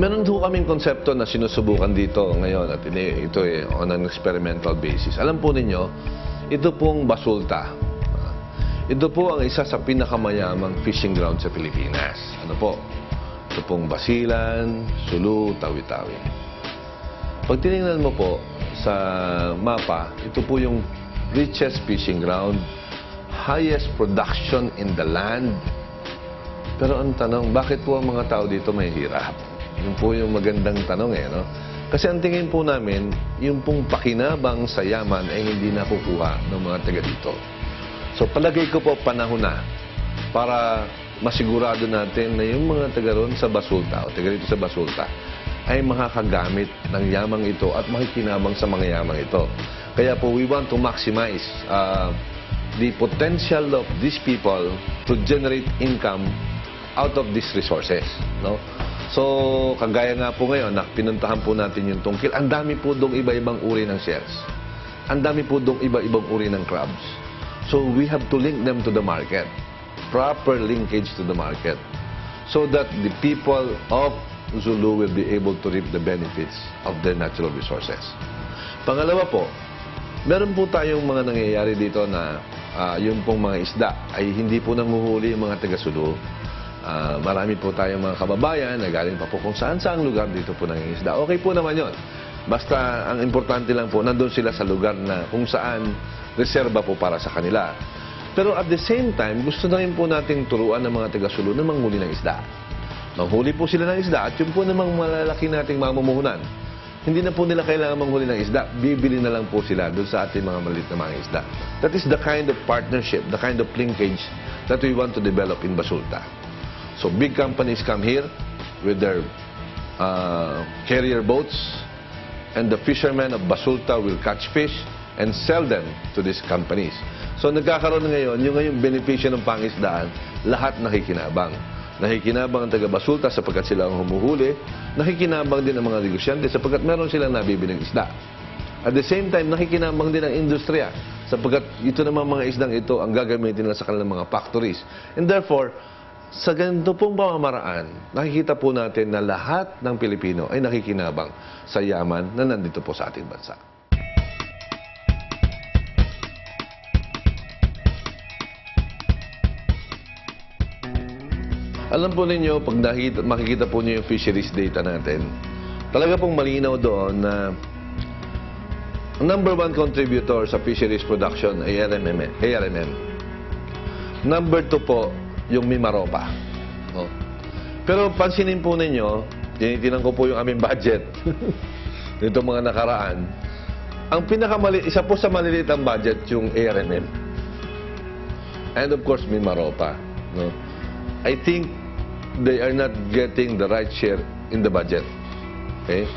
Meron po kaming konsepto na sinusubukan dito ngayon at ito on an experimental basis. Alam po ninyo, ito pong Basulta. Ito po ang isa sa pinakamayamang fishing ground sa Pilipinas. Ano po? Ito pong Basilan, Sulu, Tawi-Tawi. Pag tinignan mo po sa mapa, ito po yung richest fishing ground, highest production in the land. Pero ang tanong, bakit po ang mga tao dito may hirap? Yun po yung magandang tanong no? Kasi ang tingin po namin, yung pong pakinabang sa yaman ay hindi nakukuha ng mga taga dito. So palagay ko po panahon na para masigurado natin na yung mga taga ron sa Basulta o taga dito sa Basulta ay makakagamit ng yamang ito at makikinabang sa mga yamang ito. Kaya po we want to maximize the potential of these people to generate income out of these resources, no? So, kagaya nga po ngayon, pinuntahan po natin yung tungkil. Ang dami po doong iba-ibang uri ng shells. Ang dami po doong iba-ibang uri ng crabs. So, we have to link them to the market. Proper linkage to the market. So that the people of Zulu will be able to reap the benefits of their natural resources. Pangalawa po, meron po tayong mga nangyayari dito na yung pong mga isda ay hindi po nanguhuli yung mga taga-Zulu. Marami po tayong mga kababayan na galing pa po kung saan-saang lugar dito po nangingisda. Okay po naman yon. Basta ang importante lang po, nandun sila sa lugar na kung saan reserba po para sa kanila. Pero at the same time, gusto na rin po nating turuan ng mga taga-Zulu na manghuli ng isda. Manghuli po sila ng isda at yung po namang malalaki nating mamumuhunan. Hindi na po nila kailangan manghuli ng isda. Bibili na lang po sila doon sa ating mga maliit na mga isda. That is the kind of partnership, the kind of linkage that we want to develop in Basulta. So big companies come here with their carrier boats, and the fishermen of Basulta will catch fish and sell them to these companies. So nagkakaroon ngayon, yung ngayong benepisyo ng pangisdaan, lahat nakikinabang. Nakikinabang ang taga Basulta sapagkat sila ang humuhuli, nakikinabang din ang mga negosyante sapagkat meron silang nabibiling isda. At the same time, nakikinabang din ang industriya sapagkat ito naman mga isdang ito ang gagamitin nila sa kanilang mga factories. And therefore, sa ganito pong pamamaraan, nakikita po natin na lahat ng Pilipino ay nakikinabang sa yaman na nandito po sa ating bansa. Alam po ninyo, pag makikita po niyo yung fisheries data natin, talaga pong malinaw doon na ang number one contributor sa fisheries production ay ARMM. Number two po, yung Mimaropa. No? Pero pansinin po ninyo, tinitingnan ko po yung aming budget nito mga nakaraan. Ang isa po sa maliliit ang budget yung ARMM. And of course, Mimaropa. No? I think they are not getting the right share in the budget. Okay?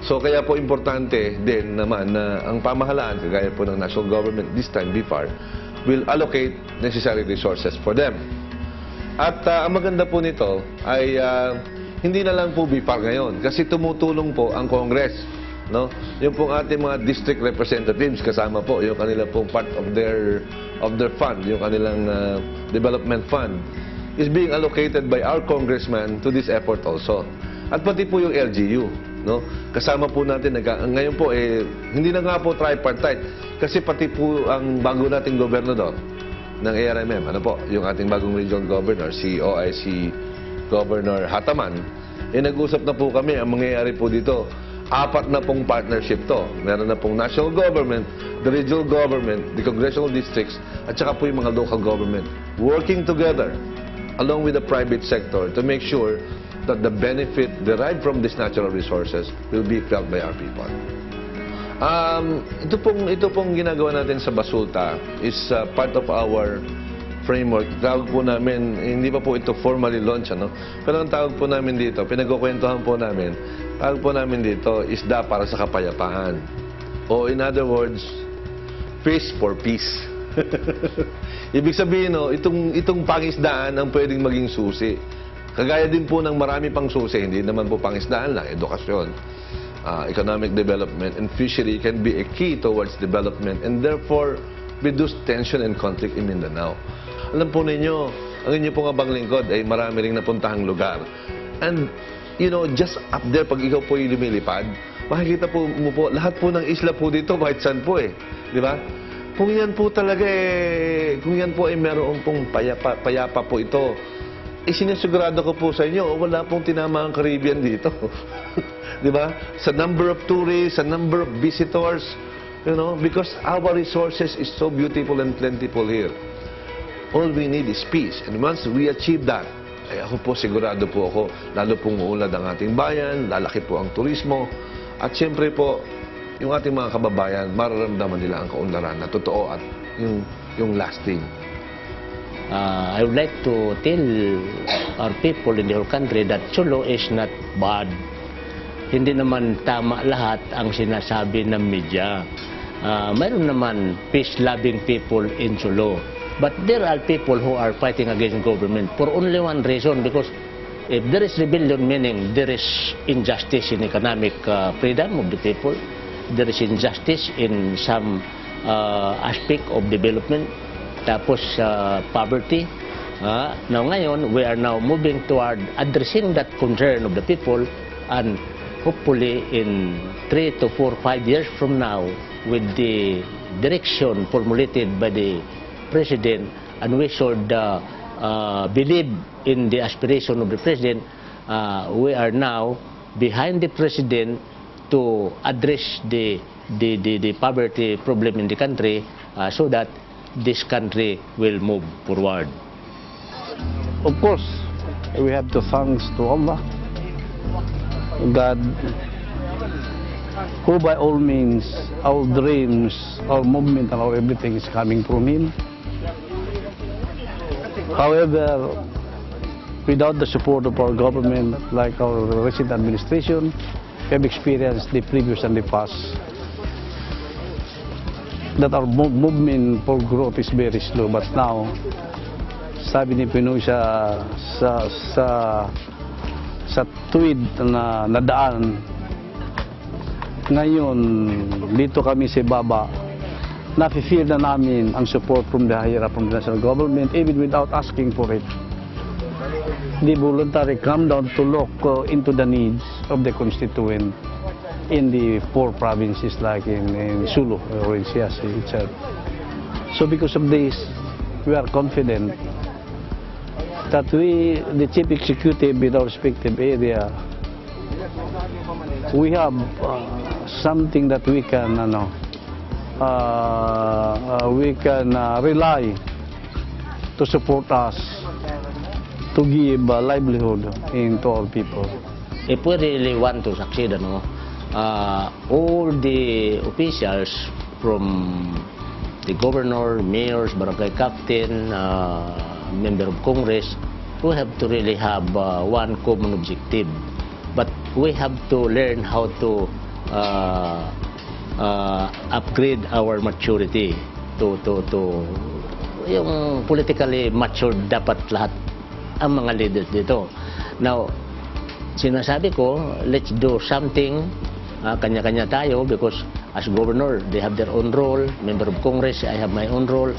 So kaya po importante din naman na ang pamahalaan, kagaya po ng national government, this time BIFAR, will allocate necessary resources for them. At ang maganda po nito ay hindi na lang po BIFAR ngayon kasi tumutulong po ang Congress, no? Yung pong ating mga district representatives kasama po yung kanila pong part of their fund, yung kanilang development fund is being allocated by our congressman to this effort also. At pati po yung LGU, no? Kasama po natin ngayon po hindi na nga po tripartite kasi pati po ang bago nating gobernador ng ARMM, ano po, yung ating bagong regional governor, si OIC Governor Hataman, nag-usap na po kami, ang mangyayari po dito, 4 na pong partnership to. Meron na pong national government, the regional government, the congressional districts, at saka po yung mga local government, working together, along with the private sector, to make sure that the benefit derived from these natural resources will be felt by our people. Ito pong ginagawa natin sa Basulta is part of our framework. Tawag po namin, hindi pa po ito formally launch, ano? Pero ang tawag po namin dito, pinagkukwentuhan po namin, tawag po namin dito, isda para sa kapayapaan. O in other words, fish for peace. Ibig sabihin, no, itong pangisdaan ang pwedeng maging susi. Kagaya din po ng marami pang susi, hindi naman po pangisdaan lang, edukasyon. Economic development and fishery can be a key towards development and therefore reduce tension and conflict in Mindanao. Alam po ninyo, ang inyo pong abang lingkod ay marami ring napuntahang lugar. And you know, just up there, pag ikaw po yung lumilipad, makikita po mo po, lahat po ng isla po dito, white sand po eh. Di ba? Kung yan po talaga eh, kung yan po ay meron pong payapa po ito, sinisigurado ko po sa inyo, wala pong tinama ang Caribbean dito. Di ba? Sa number of tourists, sa number of visitors, you know, because our resources is so beautiful and plentiful here. All we need is peace. And once we achieve that, ay ako po, sigurado po ako, lalo pong uunlad ang ating bayan, lalaki po ang turismo, at siyempre po, yung ating mga kababayan, mararamdaman nila ang kaunlaran na totoo at yung lasting. I would like to tell our people in the whole country that Sulu is not bad. Hindi naman tama lahat ang sinasabi ng media. Mayroon naman peace-loving people in Sulu. But there are people who are fighting against government for only one reason, because if there is rebellion, meaning there is injustice in economic freedom of the people, there is injustice in some aspect of development, tapos poverty. Now ngayon, we are now moving toward addressing that concern of the people, and hopefully in 3 to 4, 5 years from now, with the direction formulated by the President, and we should believe in the aspiration of the President, we are now behind the President to address the poverty problem in the country, so that this country will move forward. Of course, we have to thanks to Allah, God, who by all means, our dreams, our movement, and our everything is coming from Him. However, without the support of our government, like our recent administration, we have experienced the previous and the past, that our movement for growth is very slow. But now, sabi ni Pinoy sa tuwid na nadaan, ngayon dito kami sa baba, nafe-feel na namin ang support from the higher up, from the national government, even without asking for it. The voluntary come down to look into the needs of the constituent in the 4 provinces, like in Sulu or in Siasi itself. So because of this, we are confident that we, the chief executive in our respective area, we have something that we can rely to support us, to give livelihood into our people. If we really want to succeed, all the officials from the governor, mayors, barangay captain, member of Congress, we have to really have one common objective. But we have to learn how to upgrade our maturity to yung politically matured dapat lahat ang mga leaders dito. Now, sinasabi ko, let's do something, kanya-kanya tayo, because as governor, they have their own role, member of Congress, I have my own role,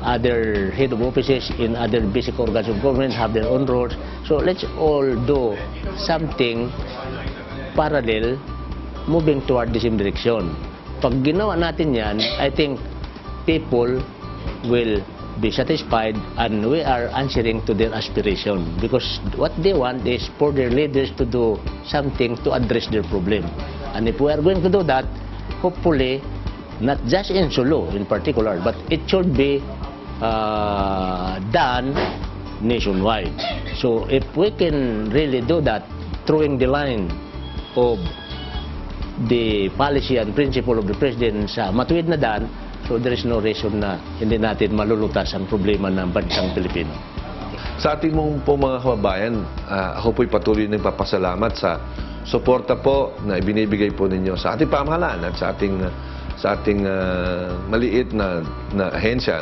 other head of offices in other basic organs of government have their own roles. So let's all do something parallel, moving toward the same direction. Pag ginawa natin yan, I think people will be satisfied, and we are answering to their aspiration, because what they want is for their leaders to do something to address their problem. And if we are going to do that, hopefully, not just in Sulu in particular, but it should be done nationwide. So if we can really do that, throwing the line of the policy and principle of the President sa matuwid na daan, so there is no reason na hindi natin malulutas ang problema ng bansang Pilipino. Sa ating po mga kababayan, ako po'y patuloy na nagpapasalamat sa suporta po na ibinibigay po ninyo sa ating pamahalaan at sa ating maliit na ahensya,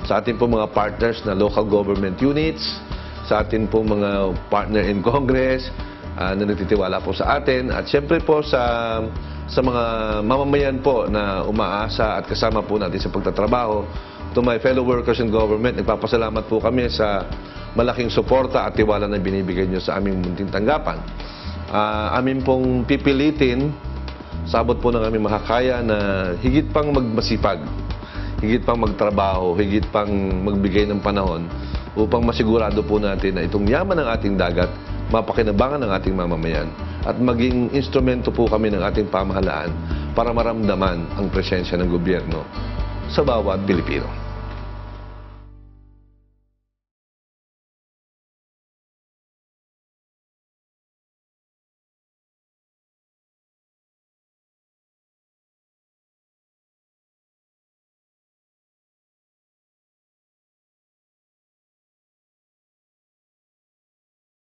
sa ating po mga partners na local government units, sa ating po mga partner in Congress na nagtitiwala po sa atin, at siyempre po sa mga mamamayan po na umaasa at kasama po natin sa pagtatrabaho. To my fellow workers in government, nagpapasalamat po kami sa malaking suporta at tiwala na binibigay nyo sa aming munting tanggapan. amin pong pipilitin sa abot po ng aming makakaya na higit pang magmasipag, higit pang magtrabaho, higit pang magbigay ng panahon upang masigurado po natin na itong yaman ng ating dagat mapakinabangan ng ating mamamayan at maging instrumento po kami ng ating pamahalaan para maramdaman ang presensya ng gobyerno sa bawat Pilipino.